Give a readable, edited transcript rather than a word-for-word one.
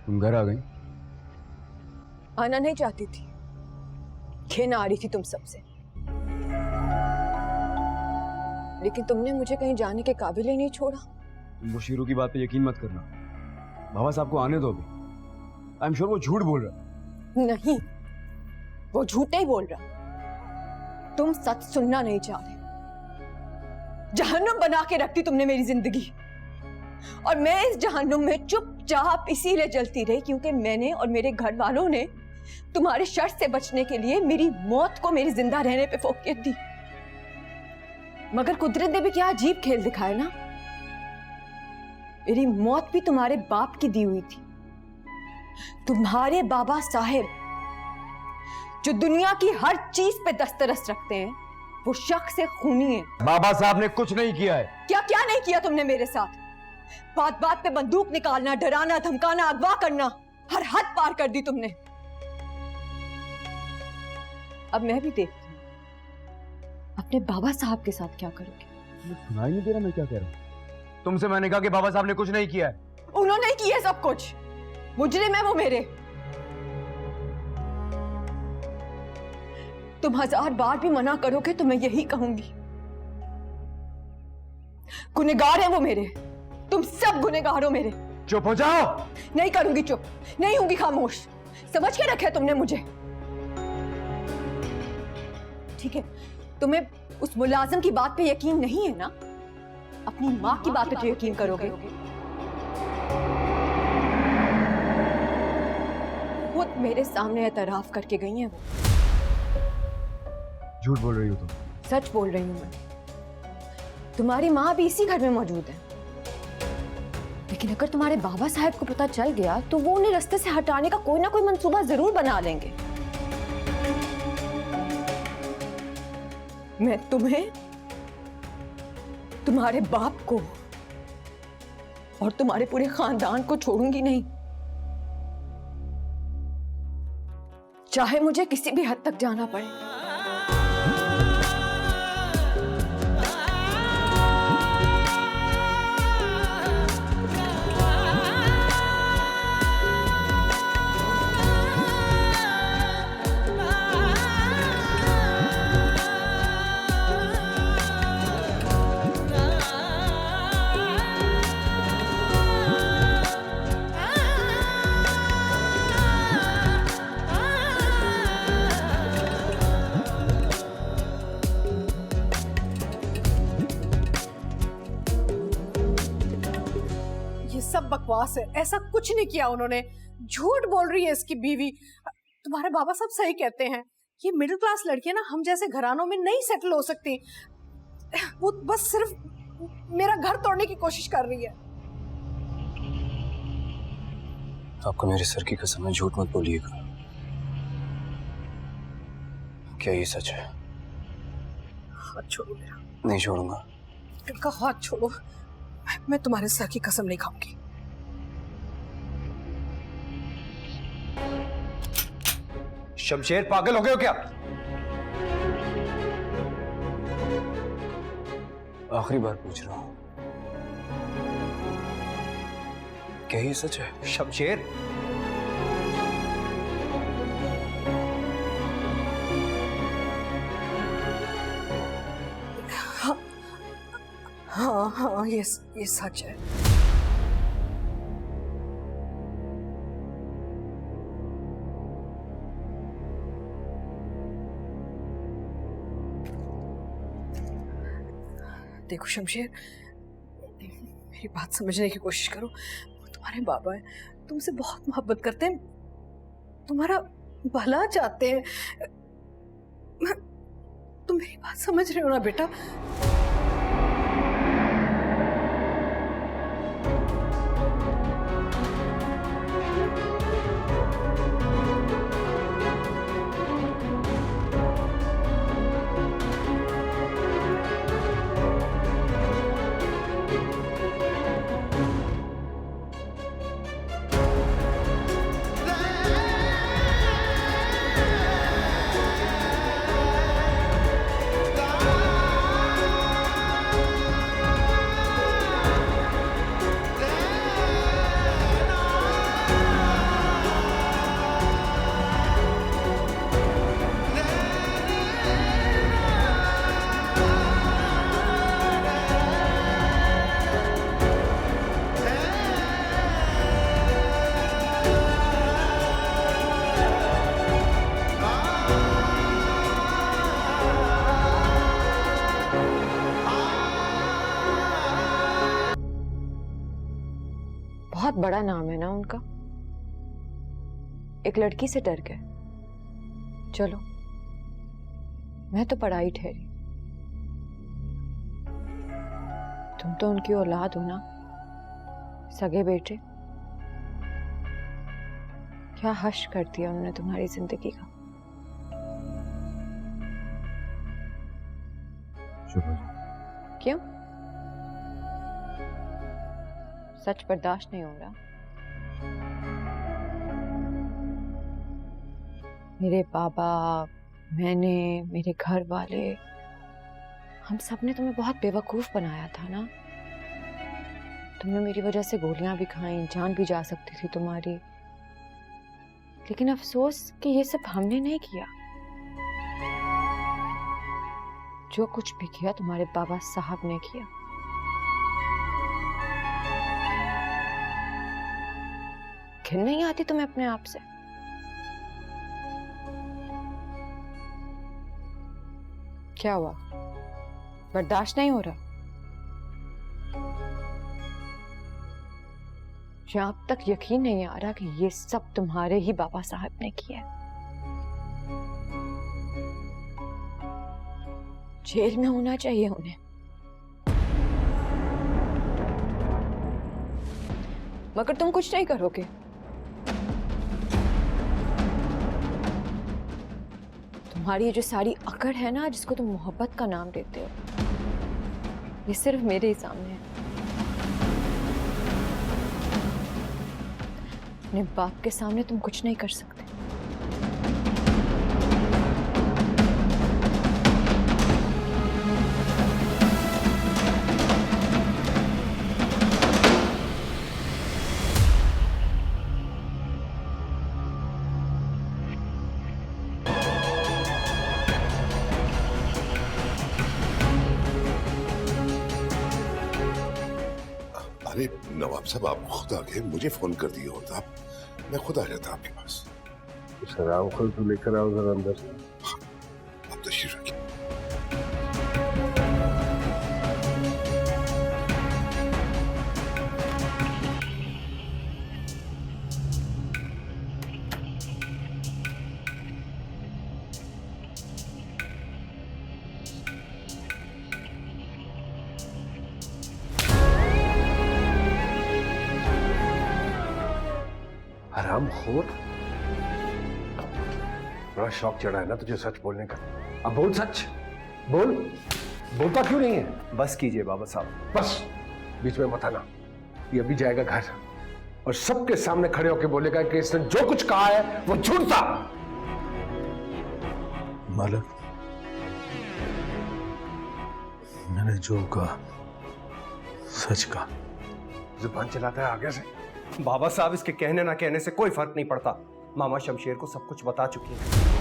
तुम घर आ गई? आना नहीं चाहती थी, घिन आ रही थी तुम सबसे, लेकिन तुमने मुझे कहीं जाने के काबिल ही नहीं छोड़ा। तुम वो शीरू की बात पे यकीन मत करना। बाबा साहब को आने दो अभी। आई एम श्योर वो झूठ बोल रहा। नहीं, वो झूठ नहीं बोल रहा। तुम सच सुनना नहीं चाह रहे। जहन्नुम बना के रखती तुमने मेरी जिंदगी, और मैं इस जहन्नुम में चुपचाप इसीलिए जलती रही क्योंकि मैंने और मेरे घर वालों ने तुम्हारे शर से बचने के लिए मेरी मौत को मेरी जिंदा रहने पे फोकियत दी। मगर कुदरत ने भी क्या अजीब खेल दिखाया ना। मेरी मौत भी तुम्हारे बाप की दी हुई थी। तुम्हारे बाबा साहेब जो दुनिया की हर चीज पे दस्तरस रखते हैं, वो शख्स से खूनी है। बाबा साहब ने कुछ नहीं किया है। क्या क्या नहीं किया तुमने मेरे साथ? बात बात पे बंदूक निकालना, डराना, धमकाना, अगवा करना, हर हद पार कर दी तुमने। अब मैं भी देखती हूँ अपने बाबा साहब के साथ क्या करोगे। सुनाई नहीं दे रहा मैं क्या कह रहा हूँ? तुमसे मैंने कहा कि बाबा साहब ने कुछ नहीं किया है। उन्होंने किया सब कुछ। मुजरिम है वो मेरे। तुम 1000 बार भी मना करोगे तो मैं यही कहूंगी, गुनहगार है वो मेरे। तुम सब गुनहगार हो मेरे। चुप हो जाओ। नहीं करूंगी चुप, नहीं होंगी खामोश। समझ के रखे तुमने मुझे। ठीक है, तुम्हें उस मुलाजिम की बात पे यकीन नहीं है ना? अपनी माँ की बात पे तो यकीन करोगे। खुद मेरे सामने एतराफ करके गई हैं वो। झूठ बोल रही हो तुम। सच बोल रही हूं मैं। तुम्हारी माँ भी इसी घर में मौजूद है, लेकिन अगर तुम्हारे बाबा साहब को पता चल गया तो वो उन्हें रास्ते से हटाने का कोई ना कोई मंसूबा जरूर बना लेंगे। मैं तुम्हें, तुम्हारे बाप को और तुम्हारे पूरे खानदान को छोड़ूंगी नहीं, चाहे मुझे किसी भी हद तक जाना पड़े। सब बकवास है, ऐसा कुछ नहीं किया उन्होंने। झूठ बोल रही है इसकी बीवी। तुम्हारे बाबा सब सही कहते हैं, ये मिडिल क्लास लड़कियां ना हम जैसे घरानों में नहीं सेटल हो सकती। वो बस सिर्फ मेरा घर तोड़ने की कोशिश कर रही है। आपको मेरे सर की कसम है, झूठ मत बोलिएगा। क्या ये सच है? हाथ छोड़ो मेरा। नहीं छोड़ूंगा। इनका हाथ छोड़ो, मैं तुम्हारे सर की कसम नहीं खाऊंगी। शमशेर पागल हो गए हो क्या? आखिरी बार पूछ रहा हूं, क्या ये सच है? शमशेर, हाँ हाँ, ये सच है। देखो शमशेर, मेरी बात समझने की कोशिश करो। वो तुम्हारे बाबा हैं, तुमसे बहुत मोहब्बत करते हैं, तुम्हारा भला चाहते हैं। तुम मेरी बात समझ रहे हो ना बेटा? बहुत बड़ा नाम है ना उनका। एक लड़की से डर गए। चलो, मैं तो पढ़ाई ठहरी, तुम तो उनकी औलाद हो ना, सगे बेटे। क्या हश कर दिया उन्होंने तुम्हारी जिंदगी का। शुभा जी, क्यों? सच बर्दाश्त नहीं हो रहा? मेरे बाबा, मैंने, मेरे घर वाले, हम सब ने तुम्हें बहुत बेवकूफ बनाया था ना। तुमने मेरी वजह से गोलियां भी खाई, जान भी जा सकती थी तुम्हारी। लेकिन अफसोस कि ये सब हमने नहीं किया। जो कुछ भी किया तुम्हारे बाबा साहब ने किया। घिन नहीं आती तुम्हें अपने आप से? क्या हुआ? बर्दाश्त नहीं हो रहा? या अब तक यकीन नहीं आ रहा कि ये सब तुम्हारे ही बाबा साहब ने किया है? जेल में होना चाहिए उन्हें। मगर तुम कुछ नहीं करोगे। तुम्हारी ये जो सारी अकड़ है ना, जिसको तुम मोहब्बत का नाम देते हो, ये सिर्फ मेरे ही सामने है। अपने बाप के सामने तुम कुछ नहीं कर सकते। अरे नवाब साहब, आप खुद आ गए, मुझे फोन कर दिया होता मैं खुद आ जाता आपके पास। उस हराम खोर को लेकर आओ जरा अंदर से। आप तशरीफ रखिए। हराम खोर, बड़ा शौक चढ़ा है ना तुझे सच बोलने का। अब बोल सच, बोल। बोलता क्यों नहीं है? बस कीजिए बाबा साहब। बस बीच में मत आना। ये अभी जाएगा घर और सबके सामने खड़े होकर बोलेगा कि इसने जो कुछ कहा है वो झूठ था। मालिक, मैंने जो कहा सच कहा। जुबान चलाता है आगे से। बाबा साहब, इसके कहने ना कहने से कोई फर्क नहीं पड़ता। मामा शमशेर को सब कुछ बता चुकी है।